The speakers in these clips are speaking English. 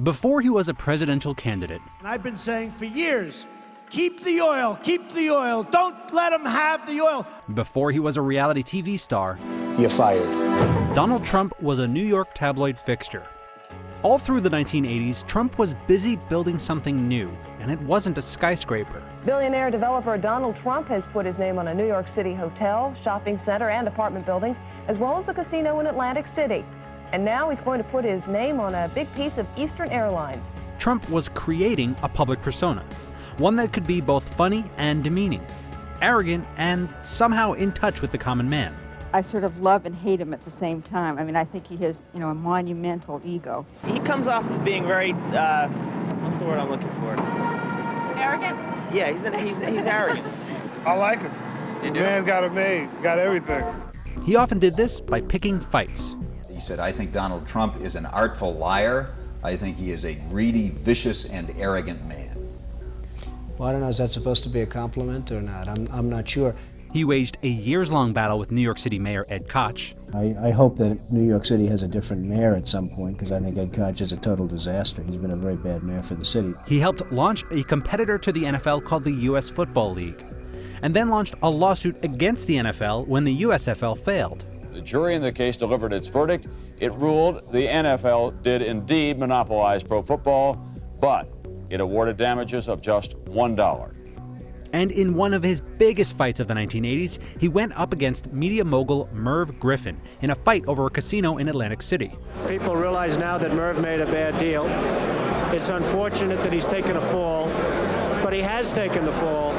Before he was a presidential candidate, And I've been saying for years, keep the oil, don't let them have the oil. Before he was a reality TV star, You're fired. Donald Trump was a New York tabloid fixture. All through the 1980s, Trump was busy building something new, and it wasn't a skyscraper. Billionaire developer Donald Trump has put his name on a New York City hotel, shopping center, and apartment buildings, as well as a casino in Atlantic City. And now he's going to put his name on a big piece of Eastern Airlines. Trump was creating a public persona, one that could be both funny and demeaning, arrogant and somehow in touch with the common man. I sort of love and hate him at the same time. I mean, I think he has, a monumental ego. He comes off as being very, what's the word I'm looking for? Arrogant? Yeah, he's arrogant. I like him. You do? Man's got it made, got everything. He often did this by picking fights. He said, I think Donald Trump is an artful liar. I think he is a greedy, vicious, and arrogant man. Well, I don't know, is that supposed to be a compliment or not? I'm not sure. He waged a years-long battle with New York City Mayor Ed Koch. I hope that New York City has a different mayor at some point, because I think Ed Koch is a total disaster. He's been a very bad mayor for the city. He helped launch a competitor to the NFL called the U.S. Football League, and then launched a lawsuit against the NFL when the USFL failed. The jury in the case delivered its verdict. It ruled the NFL did indeed monopolize pro football, but it awarded damages of just $1. And in one of his biggest fights of the 1980s, he went up against media mogul Merv Griffin in a fight over a casino in Atlantic City. People realize now that Merv made a bad deal. It's unfortunate that he's taken a fall, but he has taken the fall.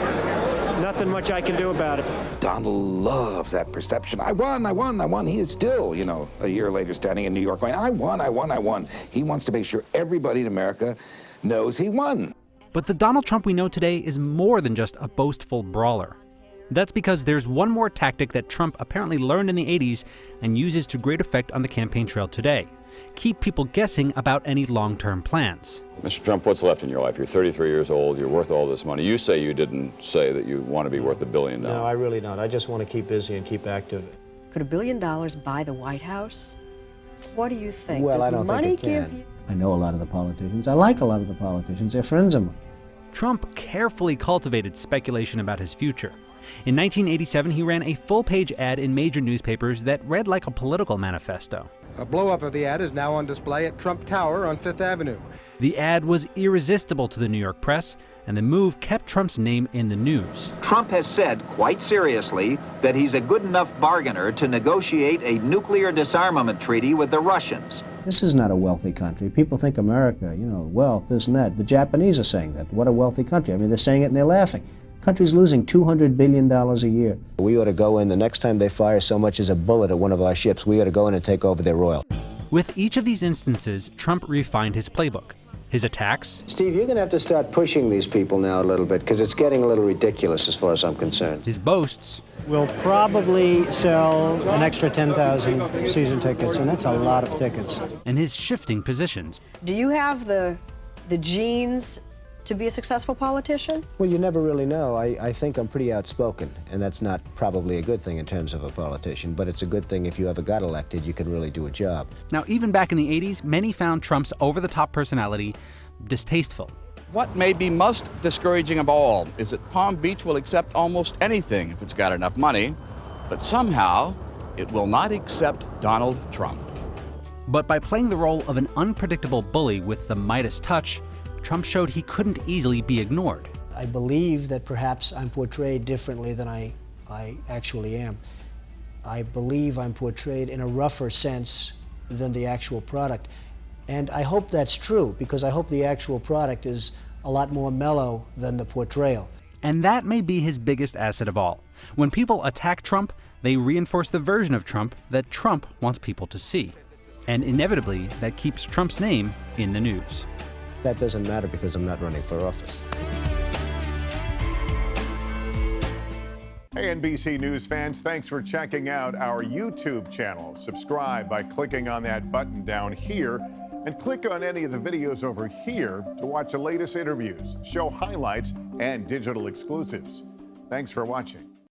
Nothing much I can do about it. Donald loves that perception. I won. He is still, a year later standing in New York going, I won. He wants to make sure everybody in America knows he won. But the Donald Trump we know today is more than just a boastful brawler. That's because there's one more tactic that Trump apparently learned in the 80s and uses to great effect on the campaign trail today: keep people guessing about any long-term plans. Mr. Trump, what's left in your life? You're 33 years old, you're worth all this money. You say you didn't say that you want to be worth $1 billion. No, I really don't. I just want to keep busy and keep active. Could $1 billion buy the White House? What do you think? Well, Does I don't money think it give can. I know a lot of the politicians. I like a lot of the politicians. They're friends of mine. Trump carefully cultivated speculation about his future. In 1987, he ran a full-page ad in major newspapers that read like a political manifesto. A blow-up of the ad is now on display at Trump Tower on Fifth Avenue. The ad was irresistible to the New York press, and the move kept Trump's name in the news. Trump has said quite seriously that he's a good enough bargainer to negotiate a nuclear disarmament treaty with the Russians. This is not a wealthy country. People think America, wealth, this and that. The Japanese are saying that. What a wealthy country. I mean, they're saying it and they're laughing. Country's losing $200 billion a year. We ought to go in, the next time they fire so much as a bullet at one of our ships, we ought to go in and take over their oil. With each of these instances, Trump refined his playbook. His attacks. Steve, you're going to have to start pushing these people now a little bit, because it's getting a little ridiculous as far as I'm concerned. His boasts. We'll probably sell an extra 10,000 season tickets, and that's a lot of tickets. And his shifting positions. Do you have the genes to be a successful politician? Well, you never really know. I think I'm pretty outspoken, and that's not probably a good thing in terms of a politician, but it's a good thing if you ever got elected, you can really do a job. Now, even back in the 80s, many found Trump's over-the-top personality distasteful. What may be most discouraging of all is that Palm Beach will accept almost anything if it's got enough money, but somehow it will not accept Donald Trump. But by playing the role of an unpredictable bully with the Midas touch, Trump showed he couldn't easily be ignored. I believe that perhaps I'm portrayed differently than I actually am. I believe I'm portrayed in a rougher sense than the actual product. And I hope that's true, because I hope the actual product is a lot more mellow than the portrayal. And that may be his biggest asset of all. When people attack Trump, they reinforce the version of Trump that Trump wants people to see. And inevitably, that keeps Trump's name in the news. That doesn't matter because I'm not running for office. Hey, NBC News fans, thanks for checking out our YouTube channel. Subscribe by clicking on that button down here, and click on any of the videos over here to watch the latest interviews, show highlights, and digital exclusives. Thanks for watching.